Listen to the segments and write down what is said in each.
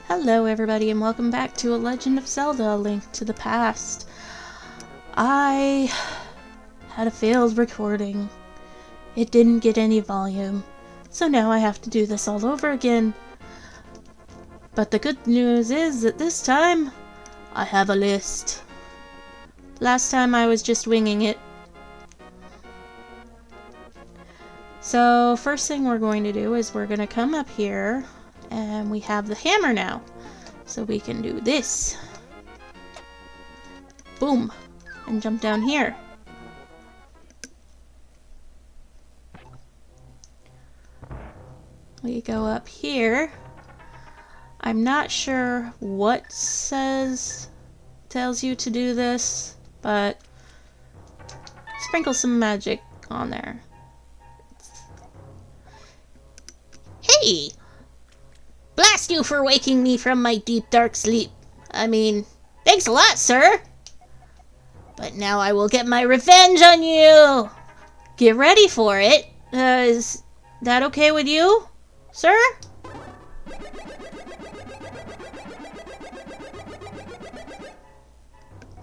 Hello everybody and welcome back to A Legend of Zelda: A Link to the Past. I had a failed recording. It didn't get any volume, so now I have to do this all over again. But the good news is that this time, I have a list. Last time I was just winging it. So first thing we're going to do is we're going to come up here, and we have the hammer now. So we can do this. Boom. And jump down here. We go up here. I'm not sure what tells you to do this, but sprinkle some magic on there. Hey! Blast you for waking me from my deep dark sleep. I mean, thanks a lot, sir. But now I will get my revenge on you. Get ready for it. Is that okay with you, sir?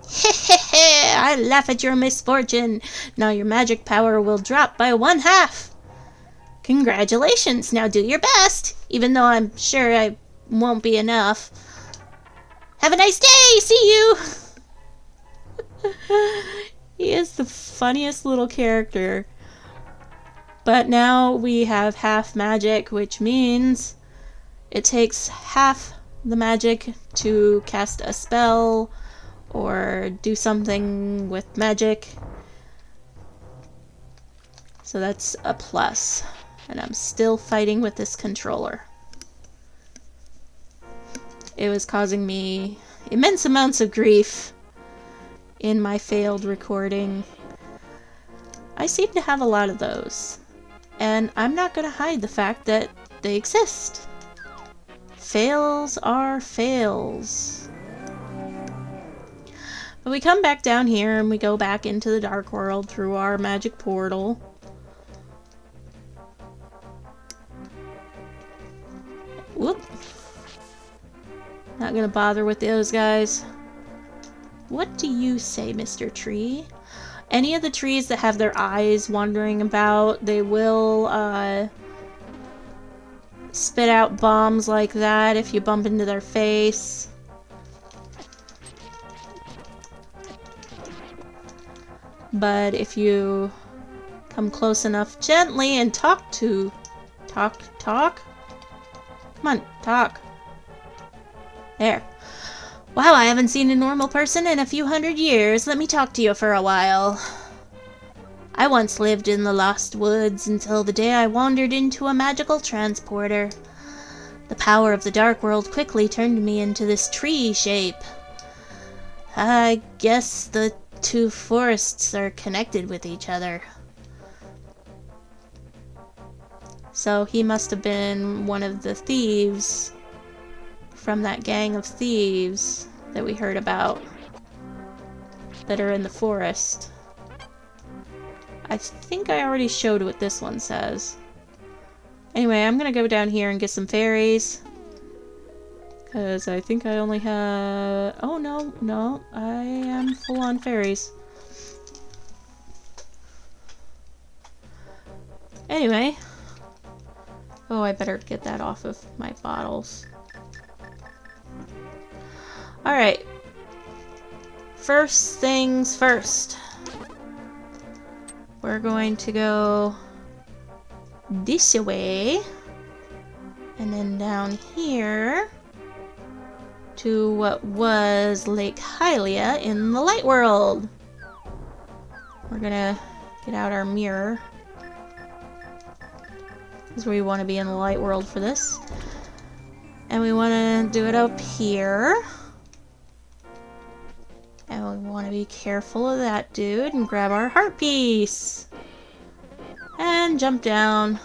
Hehehe, I laugh at your misfortune. Now your magic power will drop by 1/2. Congratulations, now do your best, even though I'm sure I won't be enough. Have a nice day, see you! He is the funniest little character. But now we have half magic, which means it takes half the magic to cast a spell or do something with magic. So that's a plus. And I'm still fighting with this controller. It was causing me immense amounts of grief in my failed recording. I seem to have a lot of those. And I'm not going to hide the fact that they exist. Fails are fails. But we come back down here and we go back into the Dark World through our magic portal. Whoop. Not gonna bother with those guys. What do you say, Mr. Tree? Any of the trees that have their eyes wandering about, they will spit out bombs like that if you bump into their face. But if you come close enough gently and talk. Come on, talk. There. Wow, I haven't seen a normal person in a few hundred years. Let me talk to you for a while. I once lived in the Lost Woods until the day I wandered into a magical transporter. The power of the Dark World quickly turned me into this tree shape. I guess the two forests are connected with each other. So he must have been one of the thieves from that gang of thieves that we heard about that are in the forest. I think I already showed what this one says. Anyway, I'm gonna go down here and get some fairies. Because I think I only have... Oh, no, I am full on fairies. Anyway. Oh, I better get that off of my bottles. Alright. First things first. We're going to go this way. And then down here to what was Lake Hylia in the Light World. We're gonna get out our mirror. Is where we want to be in the Light World for this. And we want to do it up here. And we want to be careful of that dude and grab our heart piece. And jump down.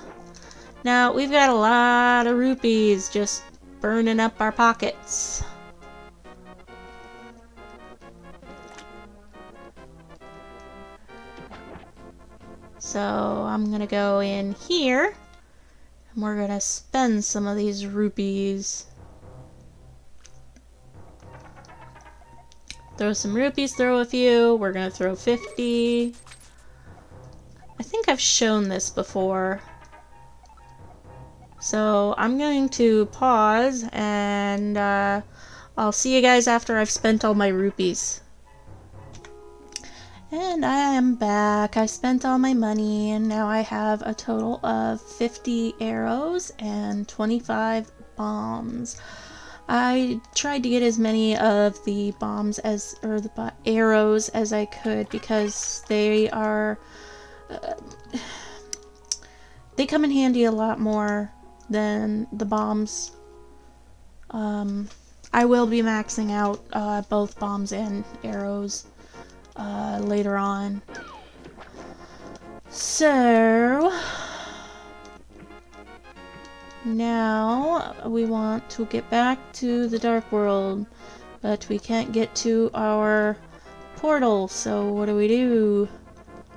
Now, we've got a lot of rupees just burning up our pockets. So, I'm going to go in here. And we're gonna spend some of these rupees. Throw some rupees, throw a few. We're gonna throw 50. I think I've shown this before. So I'm going to pause and I'll see you guys after I've spent all my rupees. And I am back. I spent all my money and now I have a total of 50 arrows and 25 bombs. I tried to get as many of the bombs as, or the arrows as I could because they are, they come in handy a lot more than the bombs. I will be maxing out both bombs and arrows later on. So now we want to get back to the Dark World, but we can't get to our portal, so what do?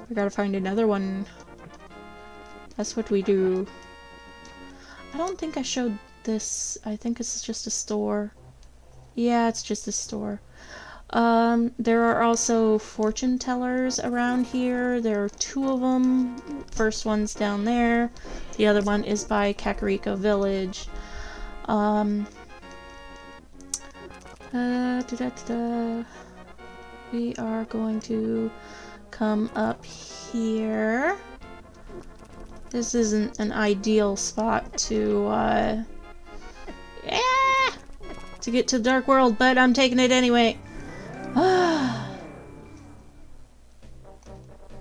We gotta find another one. That's what we do. I don't think I showed this. I think this is just a store. Yeah, it's just a store. There are also fortune tellers around here. There are 2 of them. First one's down there. The other one is by Kakariko Village. We are going to come up here. This isn't an ideal spot to get to the Dark World, but I'm taking it anyway.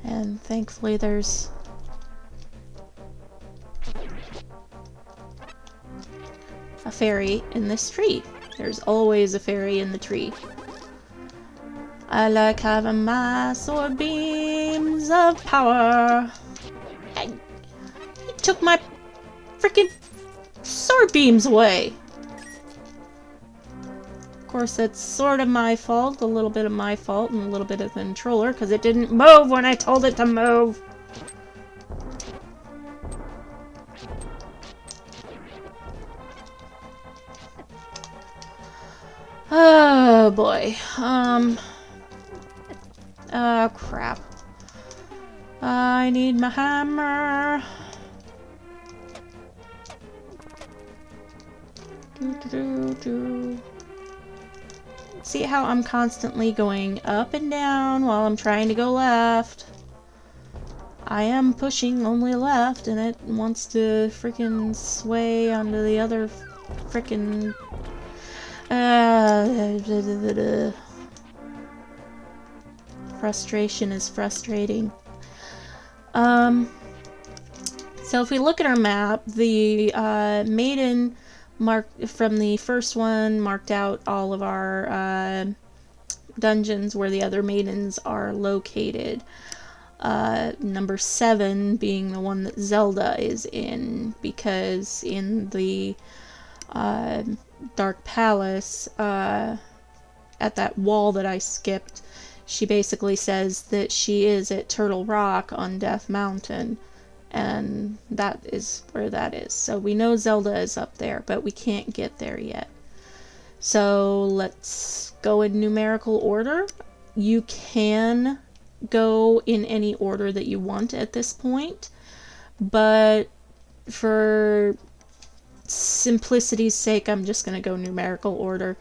And thankfully there's a fairy in this tree. There's always a fairy in the tree. I like having my sword beams of power. He took my freaking sword beams away. Of course, that's sort of my fault, a little bit of my fault, and a little bit of the controller, because it didn't move when I told it to move. Oh boy. Oh crap. I need my hammer. See how I'm constantly going up and down while I'm trying to go left. I am pushing only left and it wants to freaking sway onto the other freaking frustration is frustrating. So if we look at our map, the maiden marked from the first one marked out all of our dungeons where the other maidens are located. Number 7 being the one that Zelda is in, because in the Dark Palace, at that wall that I skipped, she basically says that she is at Turtle Rock on Death Mountain, and that is where that is. So we know Zelda is up there, but we can't get there yet. So let's go in numerical order. You can go in any order that you want at this point, but for simplicity's sake, I'm just going to go numerical order.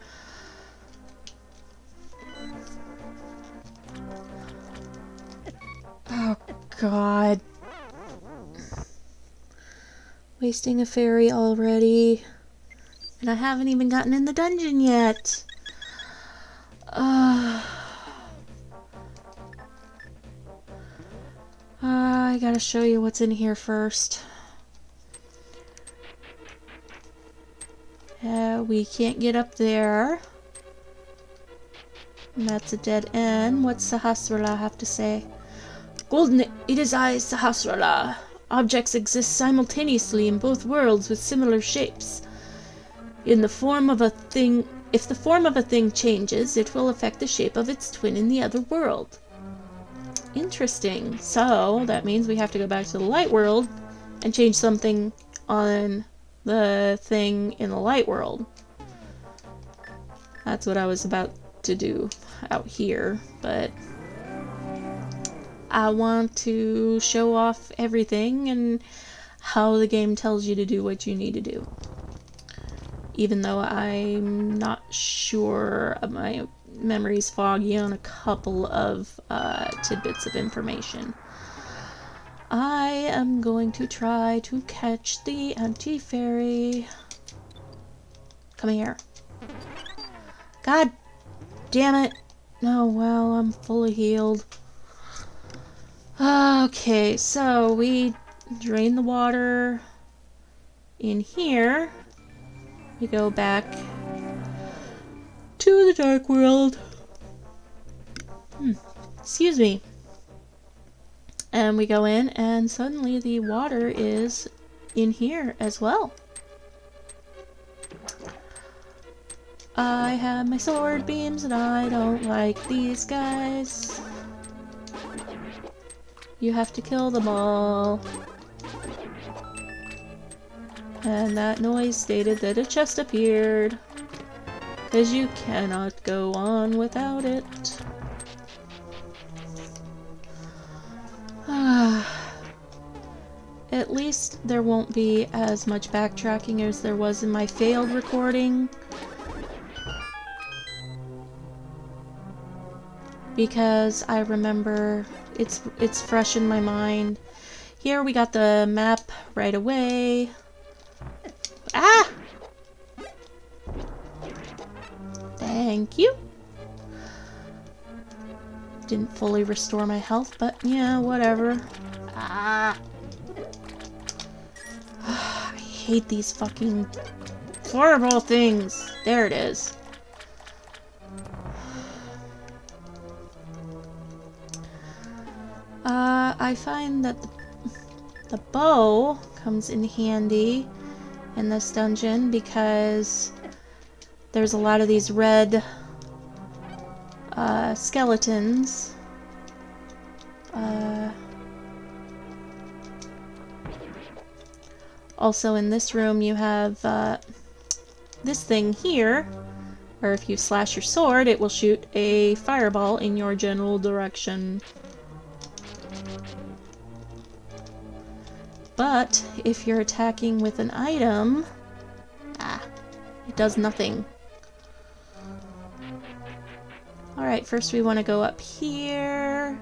Oh god. Wasting a fairy already. And I haven't even gotten in the dungeon yet. I gotta show you what's in here first. We can't get up there. And that's a dead end. What's Sahasrara have to say? Golden, it is I, Sahasrara. Objects exist simultaneously in both worlds with similar shapes. In the form of a thing, if the form of a thing changes, it will affect the shape of its twin in the other world. Interesting. So that means we have to go back to the light world and change something on the thing in the light world. That's what I was about to do out here, but I want to show off everything and how the game tells you to do what you need to do. Even though I'm not sure, my memory's foggy on a couple of tidbits of information. I am going to try to catch the anti-fairy. Come here. God damn it. Oh, well, I'm fully healed. Okay, so we drain the water in here. We go back to the dark world. Excuse me. And we go in, and suddenly the water is in here as well. I have my sword beams, and I don't like these guys. You have to kill them all. And that noise stated that a chest appeared. 'Cause you cannot go on without it. At least there won't be as much backtracking as there was in my failed recording. Because I remember it's fresh in my mind. Here we got the map right away. Ah! Thank you. Didn't fully restore my health, but yeah, whatever. Ah! I hate these fucking fireball things. There it is. I find that the bow comes in handy in this dungeon because there's a lot of these red skeletons. Also in this room you have this thing here, where if you slash your sword it will shoot a fireball in your general direction. But if you're attacking with an item, it does nothing. Alright, first we want to go up here,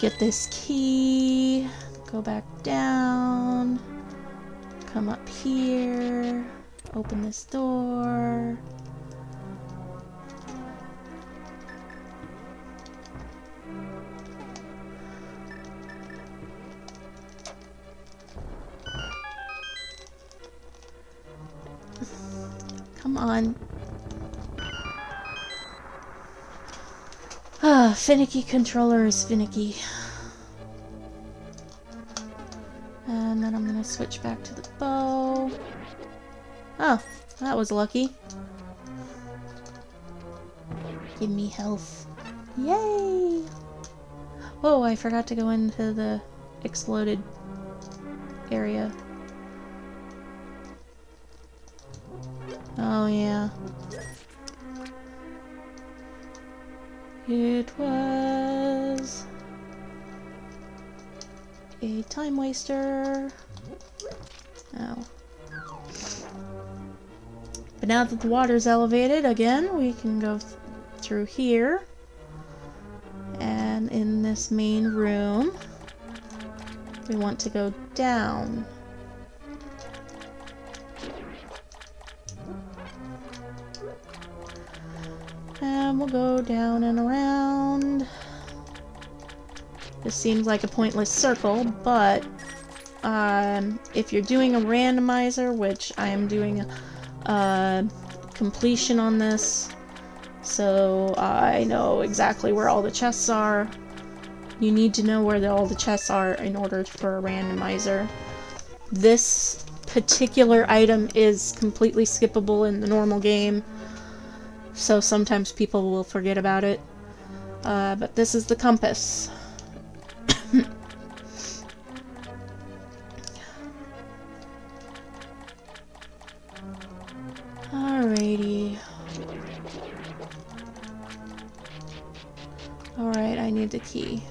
get this key, go back down, come up here, open this door. Come on. Finicky controller is finicky. And then I'm gonna switch back to the bow. Oh, that was lucky. Give me health. Yay! Oh, I forgot to go into the exploded area. Oh, yeah. It was a time waster. Oh. But now that the water's elevated again, we can go through here. And in this main room, we want to go down. And we'll go down and around. This seems like a pointless circle, but if you're doing a randomizer, which I am doing a completion on this, so I know exactly where all the chests are. You need to know where all the chests are in order for a randomizer. This particular item is completely skippable in the normal game, so sometimes people will forget about it. But this is the compass. Alrighty. need the key.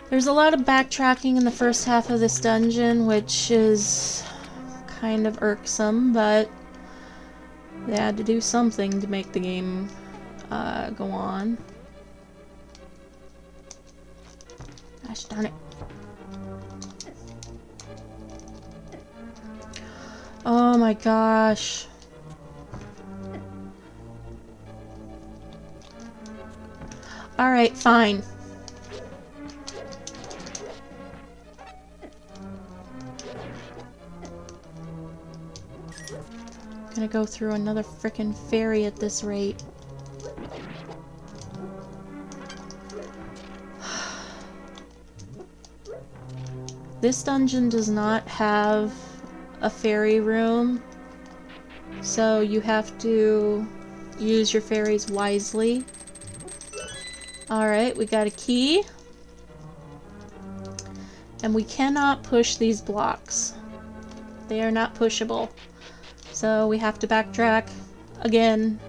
There's a lot of backtracking in the first half of this dungeon, which is kind of irksome, but they had to do something to make the game go on. Gosh darn it. Oh my gosh. Alright, fine. Gonna go through another frickin' ferry at this rate. This dungeon does not have a fairy room, so you have to use your fairies wisely. Alright, we got a key. And we cannot push these blocks. They are not pushable. So we have to backtrack again.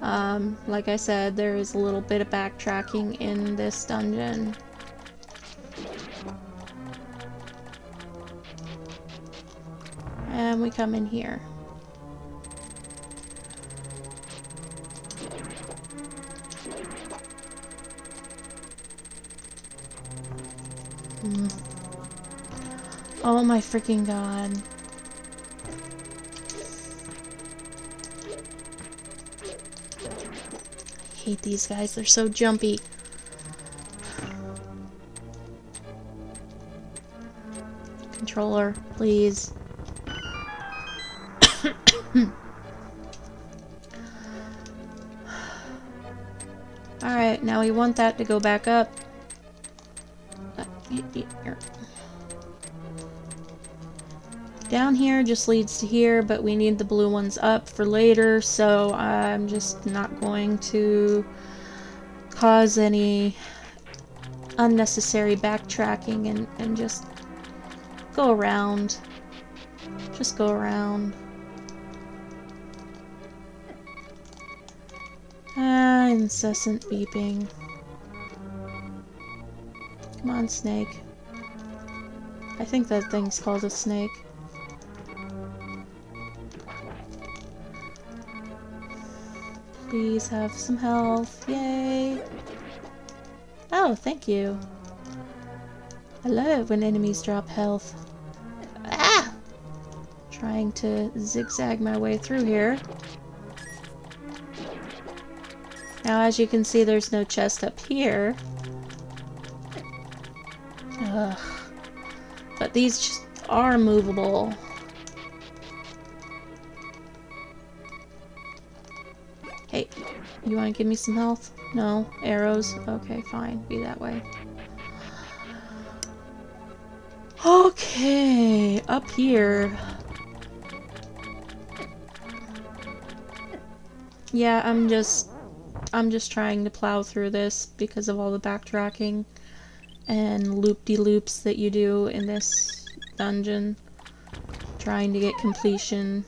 Like I said, there is a little bit of backtracking in this dungeon. And we come in here. Oh my freaking god. I hate these guys, they're so jumpy. Controller, please. Alright, now we want that to go back up. Down here just leads to here, but we need the blue ones up for later, so I'm just not going to cause any unnecessary backtracking and just go around. Just go around. Incessant beeping. Come on, snake. I think that thing's called a snake. Please have some health. Yay! Oh, thank you. I love it when enemies drop health. Ah! Trying to zigzag my way through here. Now, as you can see, there's no chest up here. Ugh. But these just are movable. Hey, you want to give me some health? No? Arrows? Okay, fine. Be that way. Okay, up here. Yeah, I'm just trying to plow through this because of all the backtracking and loop-de-loops that you do in this dungeon. Trying to get completion,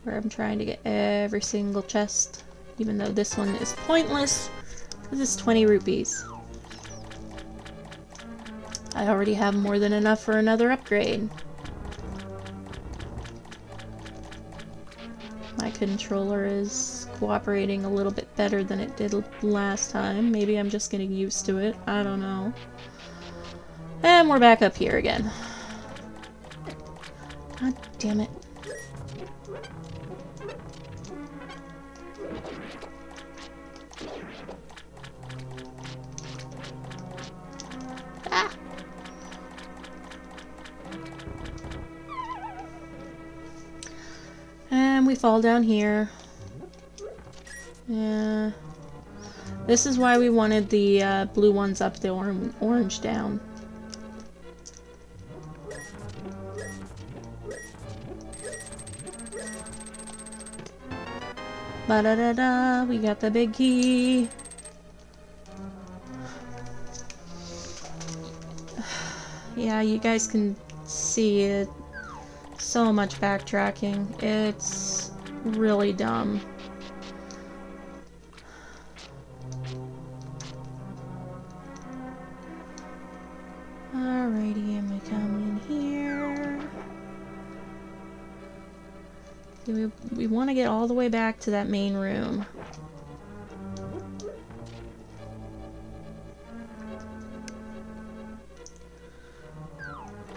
where I'm trying to get every single chest, even though this one is pointless because it's 20 rupees. I already have more than enough for another upgrade. My controller is cooperating a little bit better than it did last time. Maybe I'm just getting used to it. I don't know. And we're back up here again. God damn it. Ah! And we fall down here. Yeah. This is why we wanted the blue ones up, the orange down. Ba-da-da-da, we got the big key. Yeah, you guys can see it. So much backtracking. It's really dumb. Alrighty, and we come in here. We want to get all the way back to that main room.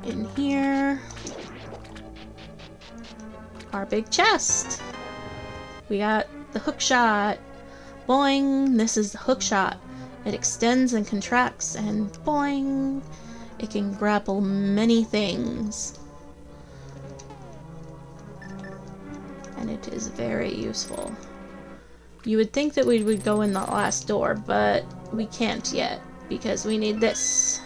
In here. Our big chest. We got the hook shot. Boing! This is the hook shot. It extends and contracts, and boing! It can grapple many things. And it is very useful. You would think that we would go in the last door, but we can't yet, because we need this.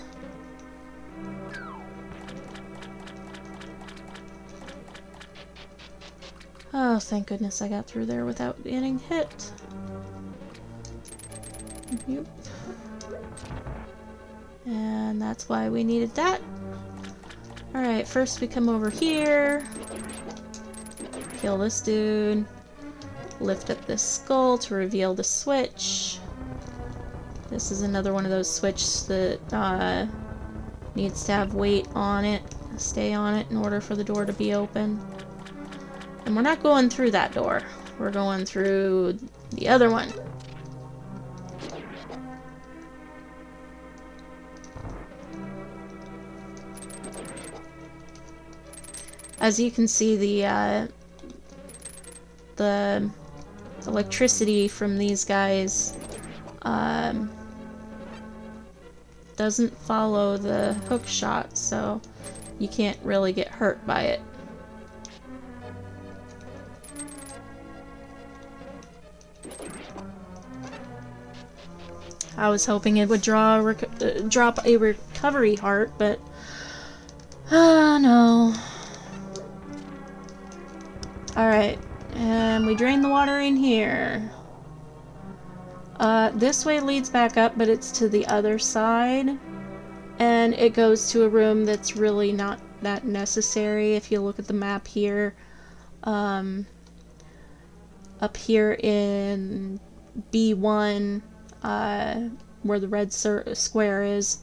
Oh, thank goodness I got through there without getting hit. Yep. And that's why we needed that. Alright, first we come over here. Kill this dude. Lift up this skull to reveal the switch. This is another one of those switches that needs to have weight on it, stay on it in order for the door to be open. And we're not going through that door. We're going through the other one. As you can see, the electricity from these guys doesn't follow the hook shot, so you can't really get hurt by it. I was hoping it would drop a recovery heart, but no. Alright, and we drain the water in here. This way leads back up, but it's to the other side. And it goes to a room that's really not that necessary. If you look at the map here, up here in B1, where the red square is,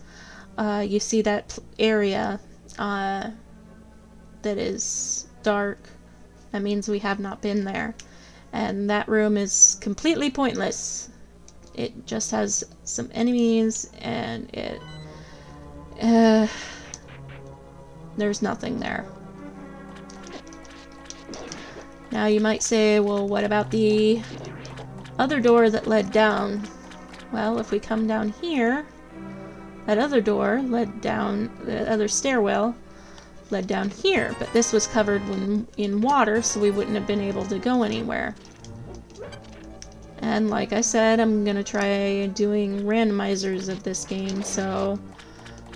you see that area that is dark. That means we have not been there. And that room is completely pointless. It just has some enemies, and there's nothing there. Now you might say, well, what about the other door that led down? Well, if we come down here, that other door led down, the other stairwell led down here, but this was covered in water, so we wouldn't have been able to go anywhere. And like I said, I'm gonna try doing randomizers of this game, so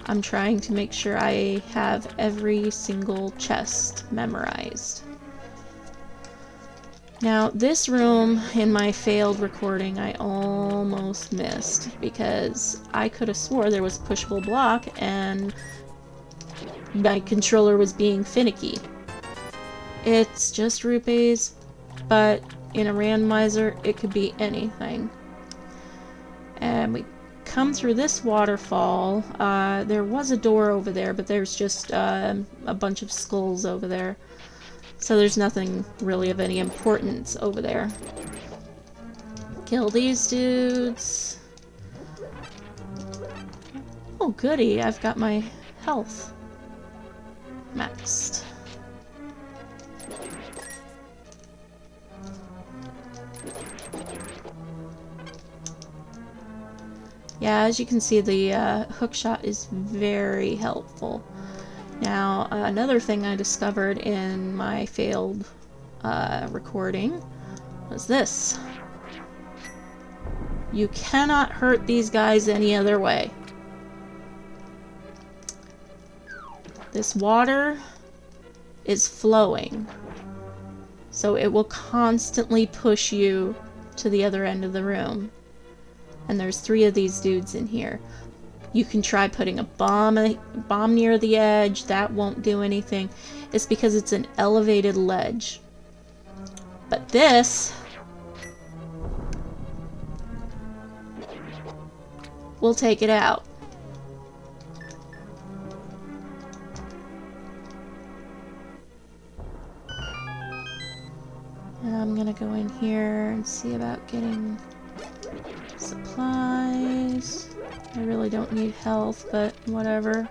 I'm trying to make sure I have every single chest memorized. Now, this room in my failed recording I almost missed, because I could have swore there was a pushable block and my controller was being finicky. It's just rupees, but in a randomizer it could be anything. And we come through this waterfall. There was a door over there, but there's just a bunch of skulls over there. So there's nothing really of any importance over there. Kill these dudes. Oh goody, I've got my health maxed. Yeah, as you can see, the hookshot is very helpful. Now, another thing I discovered in my failed recording was this. You cannot hurt these guys any other way. This water is flowing, so it will constantly push you to the other end of the room. And there's 3 of these dudes in here. You can try putting a bomb near the edge. That won't do anything. It's because it's an elevated ledge. But this will take it out. And I'm gonna go in here and see about getting supplies. I really don't need health, but whatever.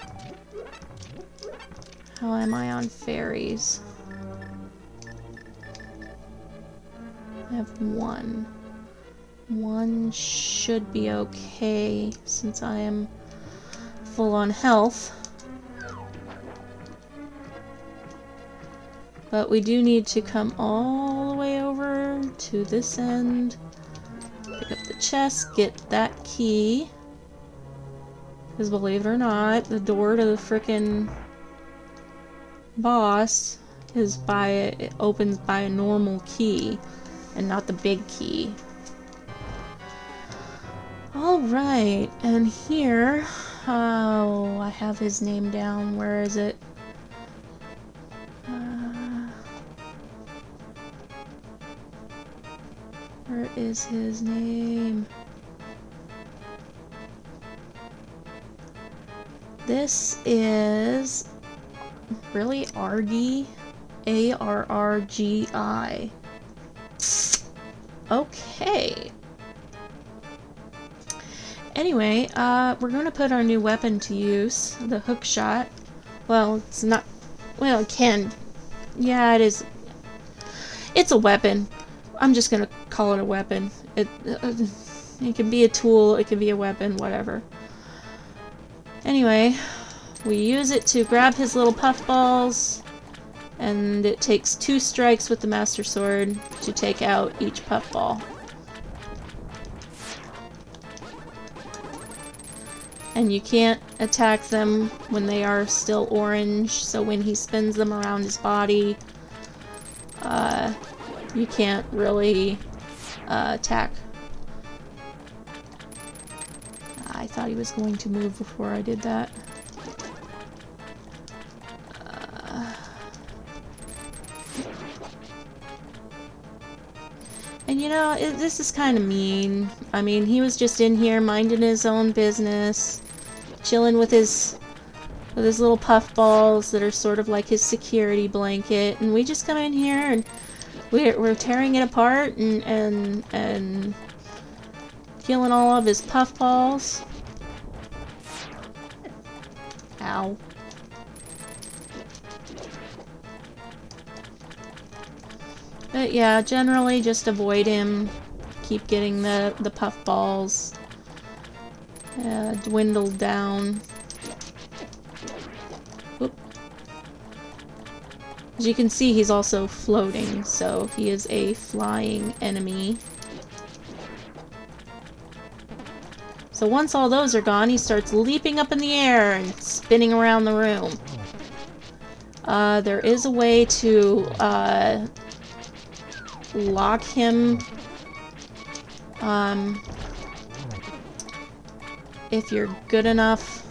How am I on fairies? I have one. One should be okay since I am full on health. But we do need to come all the way over to this end, pick up the chest, get that key. Because believe it or not, the door to the frickin' boss is it opens by a normal key and not the big key. Alright, and here, oh, I have his name down. Where is it? Where is his name? This is really Arrgi, A-R-R-G-I. Okay. Anyway, we're going to put our new weapon to use, the hook shot. Well, it's not. Well, it can. Yeah, it is. It's a weapon. I'm just gonna call it a weapon. It can be a tool, it can be a weapon, whatever. Anyway, we use it to grab his little puffballs, and it takes 2 strikes with the Master Sword to take out each puffball. And you can't attack them when they are still orange, so when he spins them around his body, you can't really attack. I thought he was going to move before I did that. And you know, this is kind of mean. I mean, he was just in here minding his own business, chilling with his little puffballs that are sort of like his security blanket, and we just come in here and we're tearing it apart and killing all of his puffballs. Ow. But yeah, generally just avoid him. Keep getting the puffballs dwindled down. Whoop. As you can see, he's also floating, so he is a flying enemy. So once all those are gone, he starts leaping up in the air and spinning around the room. There is a way to lock him if you're good enough.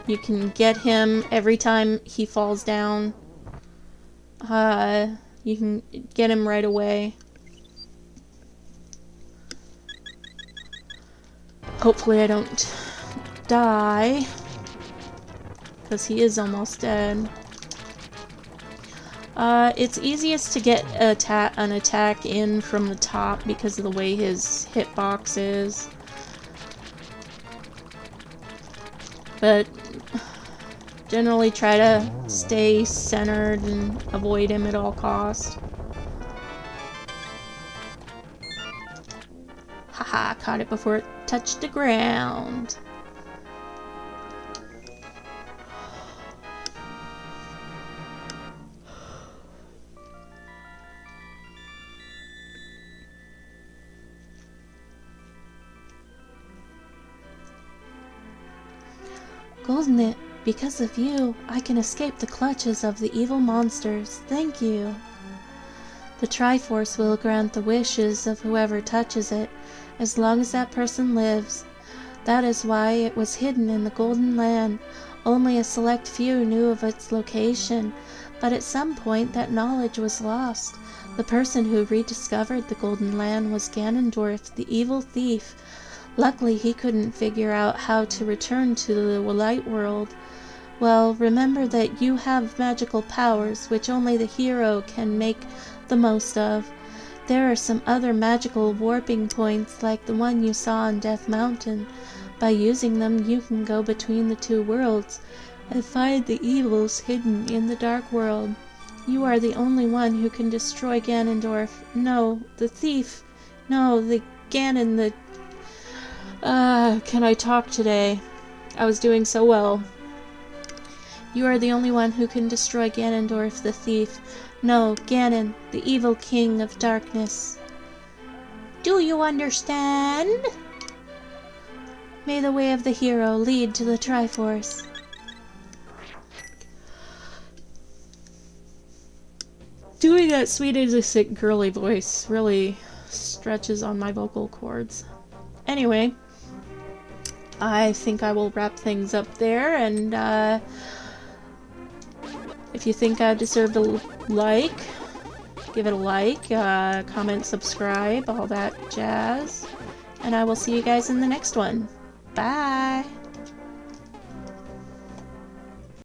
You can get him every time he falls down. You can get him right away. Hopefully I don't die, because he is almost dead. It's easiest to get an attack in from the top because of the way his hitbox is. But generally try to stay centered and avoid him at all costs. Haha, caught it before it touched the ground. Golden, because of you, I can escape the clutches of the evil monsters. Thank you. The Triforce will grant the wishes of whoever touches it, as long as that person lives. That is why it was hidden in the Golden Land. Only a select few knew of its location, but at some point that knowledge was lost. The person who rediscovered the Golden Land was Ganondorf, the evil thief. Luckily, he couldn't figure out how to return to the light world, Well, remember that you have magical powers which only the hero can make the most of. There are some other magical warping points like the one you saw on Death Mountain. By using them, you can go between the two worlds and find the evils hidden in the Dark World. You are the only one who can destroy Ganondorf. No, the thief. No, the Ganon, the... can I talk today? I was doing so well. You are the only one who can destroy Ganondorf, the thief. No, Ganon, the evil king of darkness. Do you understand? May the way of the hero lead to the Triforce. Doing that sweet, innocent, girly voice really stretches on my vocal cords. Anyway, I think I will wrap things up there, and if you think I deserve a like, give it a like, comment, subscribe, all that jazz. And I will see you guys in the next one. Bye!